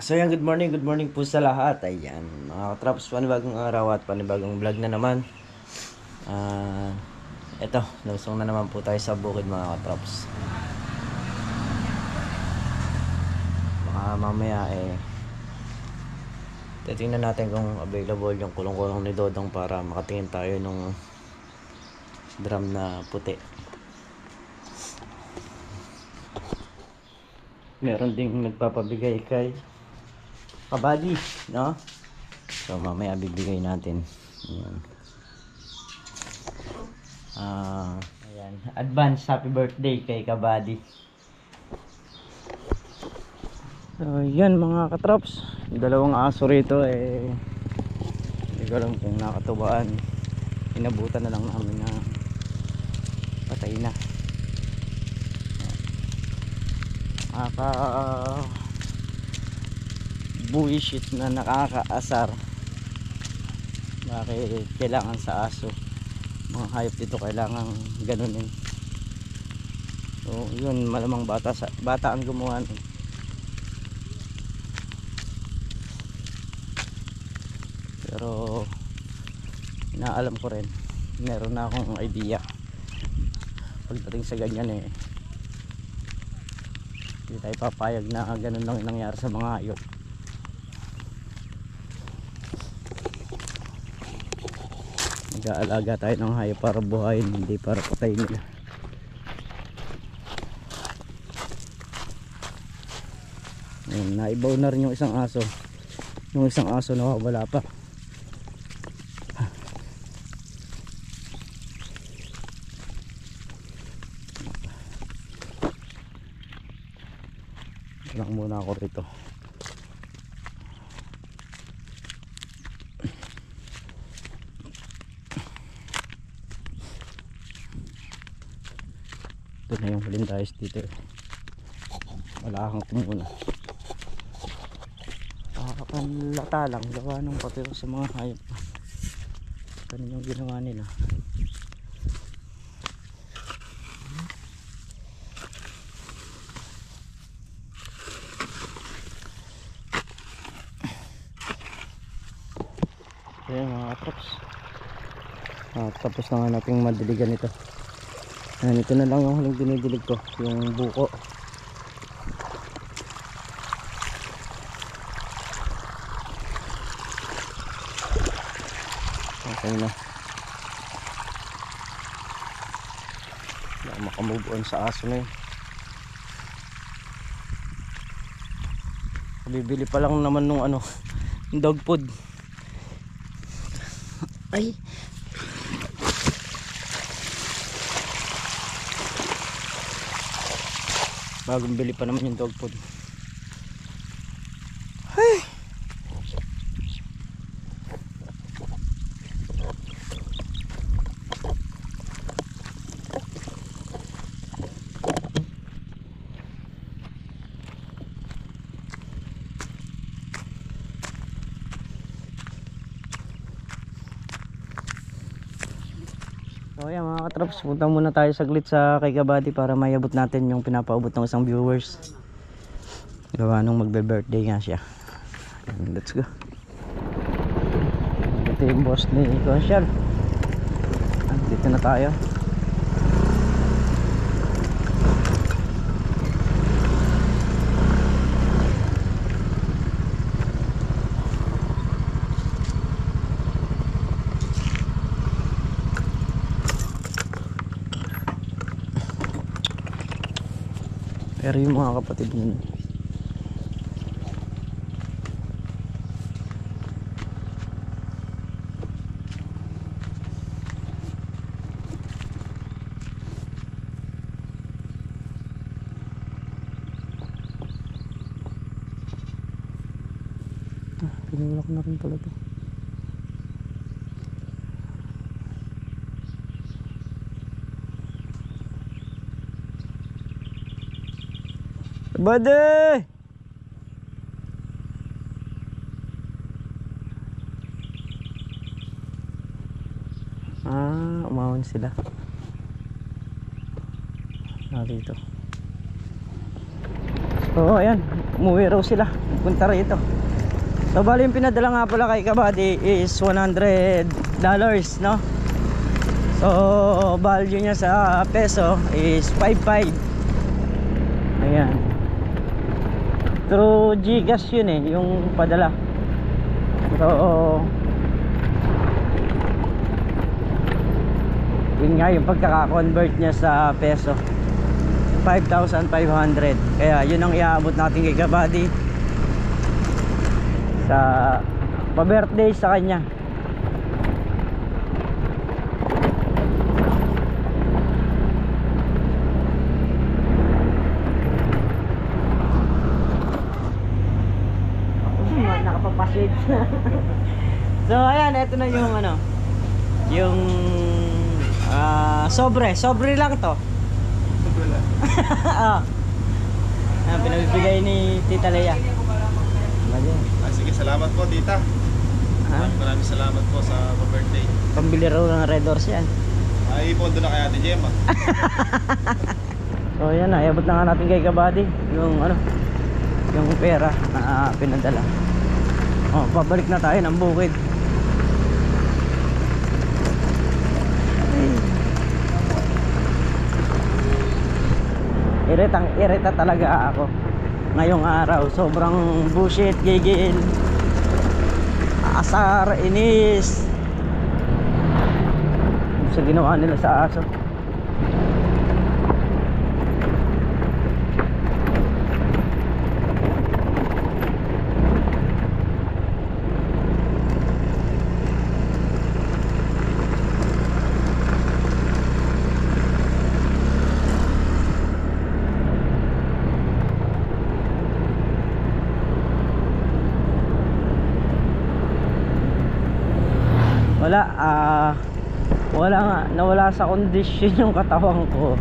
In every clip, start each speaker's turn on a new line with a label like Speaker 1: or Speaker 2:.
Speaker 1: So yan, good morning po sa lahat. Ayan, mga katraps, panibagong araw at panibagong vlog na naman. Eto, lusong na naman po tayo sa bukid mga katraps. Baka mamaya titingnan natin kung available yung kulong-kulong ni Dodong para makatingin tayo nung drum na puti. Meron ding nagpapabigay kay Kabady, no? So mamaya bibigay natin. Ayan. Ayan. Advance happy birthday kay Kabady. So yan mga katrops, dalawang aso rito hindi ko alam kung nakatubaan. Inabutan na lang namin na patay na. Bullshit na nakakaasar. Bakit kailangan sa aso, mga hayop dito kailangan ganunin. So yun, malamang bata ang gumawa nun. Pero inaalam ko rin, meron na akong idea pagdating sa ganyan. Hindi tayo papayag na ganun lang yung nangyari sa mga hayop. Nag-aalaga tayo ng hayop para buhayin, hindi para patayin nila. Ayun, naibaw na rin yung isang aso. Yung isang aso nawawala pa. Lang muna ako rito. Ito na yung huling tayo dito. Wala kang kumuna. Lata lang gawa ng patiro sa mga hayop. Ganun yung ginawa nila. Ayan mga katrops, tapos na nga nating madiligan ito. Ayan, ito na lang yung huling dinidilig ko, yung buko. Okay na, wala makamove on sa aso na yun. Bibili pa lang naman nung dog food. Ay, bagong bili pa naman yung dog food. Ay, so yan mga katrops, punta muna tayo saglit sa kay Kabady para mayabot natin yung pinapaubot ng isang viewers. Gawa nung magbe-birthday nga siya. Let's go. Ito yung boss ni Conchal. Dito na tayo. Pero yung mga kapatid nun, pinulak na rin pala ito. Kabady! Umahon sila. Dito. Oo, ayan. Umuwi raw sila. Punta rito. So bali yung pinadala nga pala kay Kabady is $100, no? So value niya sa peso is 5.5. Ayan. Through GCash yun eh, yung padala. So yun nga yung pagkaka-convert niya sa peso, 5,500. Kaya yun ang iaabot natin kay Kabady sa pa-birthday sa kanya. Nakapapasid. So ayan, eto na yung ano, yung sobre lang to. Ah. Ayan, pinabibigay ni Tita Lea.
Speaker 2: Sige, salamat po tita. Maraming salamat po sa birthday.
Speaker 1: Pambili raw ng Red Doors yan.
Speaker 2: Ay, pondo na kay Ate Gemma.
Speaker 1: So yan na, iabot na nga natin kay Kabady yung ano, yung pera na pinadala. Oh, babalik na tayo ng bukid. Irita talaga ako ngayong araw. Sobrang bullshit, gigil, asar, inis sa ginawa nila sa aso. Wala nga, nawala sa kondisyon yung katawan ko.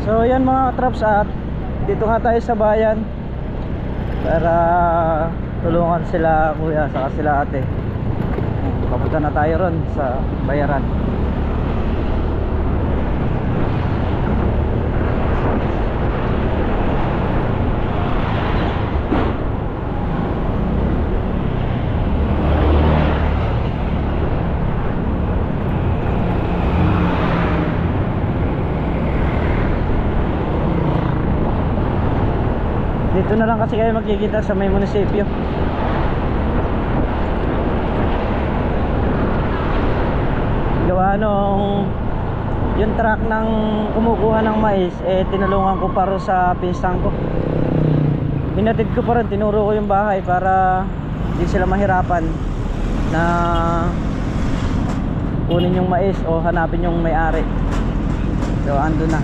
Speaker 1: So yan mga traps, at dito nga tayo sa bayan para tulungan sila kuya saka sila ate. Papunta na tayo ron sa bayaran. Dito na lang kasi kayo magkikita sa may munisipyo. Gawa nung yung truck ng kumukuha ng mais, tinulungan ko para sa pinsang ko. Hinatid ko pa rin, tinuro ko yung bahay para hindi sila mahirapan na kunin yung mais o hanapin yung may-ari. So ando na.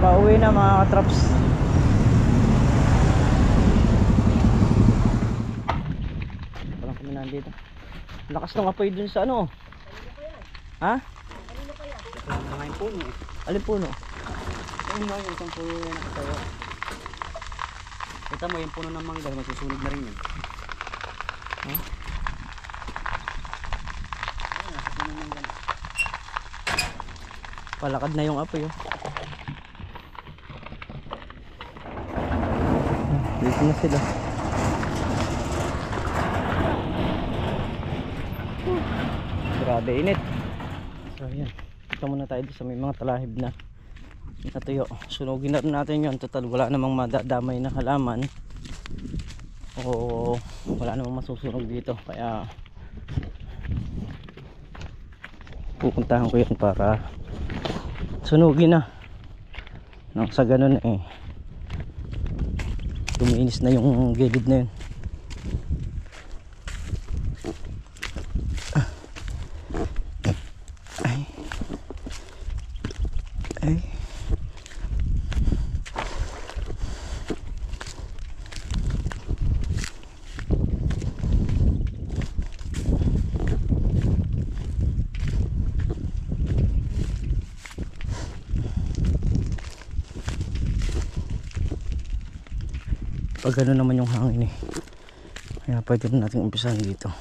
Speaker 1: Pauwi na mga katraps. Parang kami nandito. Lakas ng apoy dun sa ano. Ha?
Speaker 2: Mga yung puno eh.
Speaker 1: Alin puno?
Speaker 2: Yung mga yung isang puno na nakatawa. Kita mo yung puno ng mangga, masusunog na rin yun.
Speaker 1: Ha? Palakad na yung apoy oh. Dito na sila. Grabe init. So ayan, ito muna tayo sa may mga talahib na natuyo. Sunugin na rin natin yun. Total wala namang madadamay na halaman o wala namang masusunog dito. Kaya pupuntahan ko yan para sunugin na nang sa ganun luminis na yung gilid na yun. Ay. Pag gano'n naman yung hangin kaya pwede na natin umpisahan dito.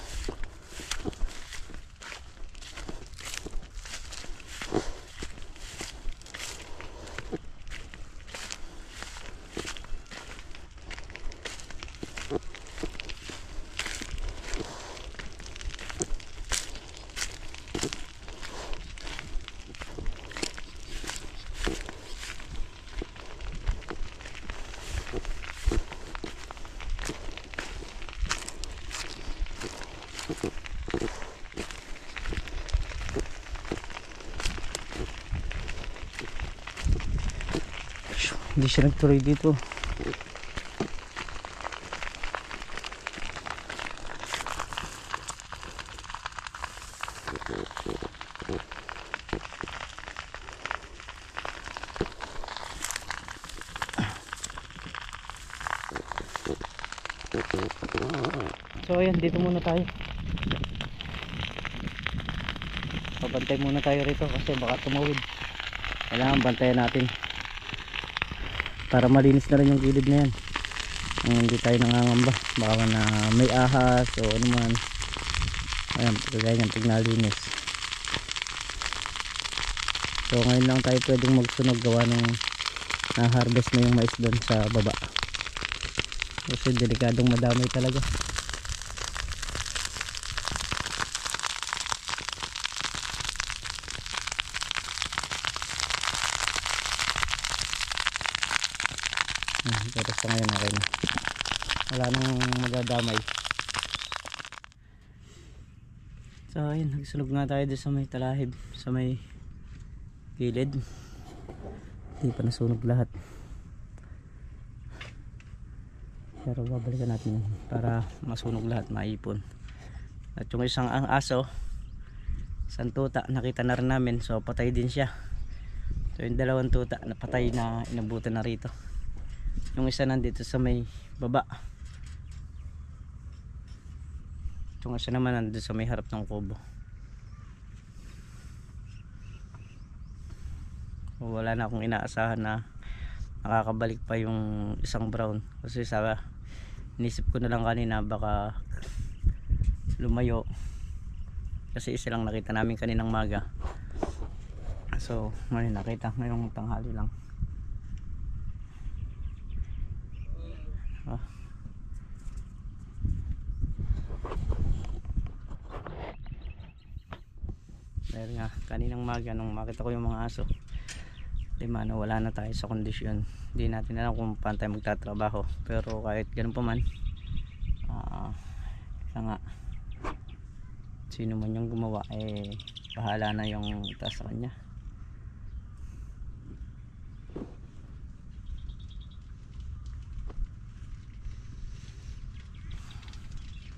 Speaker 1: Hindi siya nagtuloy dito. So ayan, dito muna tayo. Pabantay muna tayo rito kasi baka tumawid. Kailangan bantayan natin para malinis na rin yung gilid na yan. Hindi tayo nangangamba baka na may ahas o ano man. Ayan, kagaya ng tignalinis. So ngayon lang tayo pwedeng magsunog gawa nung na-harvest na yung mais doon sa baba kasi delikadong madamay talaga. Pero sa ngayon okay na, wala nang magdadamay. So ayun, nagsunog nga tayo doon sa may talahib, sa may gilid. Hindi pa nasunog lahat, pero babalikan natin yun para masunog lahat, maipon. At yung isang ang aso, isang tuta, nakita na rin namin, so patay din siya. So yung dalawang tuta na patay na inabutan na rito. Yung isa nandito sa may baba, yung isa naman nandito sa may harap ng kubo. Wala na akong inaasahan na nakakabalik pa yung isang brown kasi inisip ko na lang kanina baka lumayo kasi isa lang nakita namin kaninang maga. So ngayon nakita ngayong tanghali lang. Dahil nga kaninang maga nung makita ko yung mga aso, wala na tayo sa kondisyon. Hindi natin alam kung paano tayo magtatrabaho, pero kahit ganun pa man, nga sino man yung gumawa bahala na yung taas sa kanya.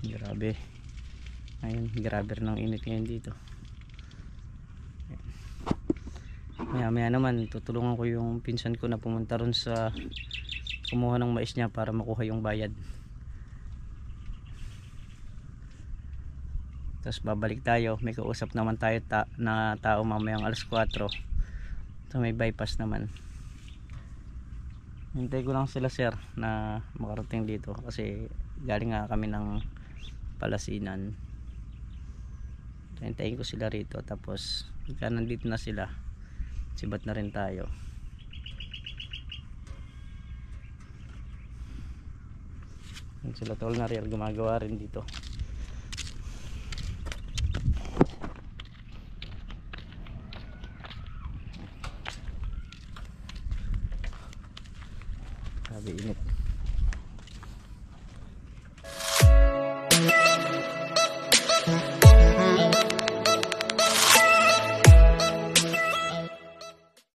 Speaker 1: Grabe ayun, grabe rin ang init ngayon dito. Maya naman tutulungan ko yung pinsan ko na pumunta ron sa kumuha ng mais niya para makuha yung bayad. Tapos babalik tayo, may kausap naman tayo na tao mamayang alas 4. So may bypass naman. Hintay ko lang sila sir na makarating dito kasi galing nga kami ng Palasinan. Hintayin ko sila rito, tapos pagka nandito na sila, sibat na rin tayo. Sila tol na real gumagawa rin dito. Sabi init.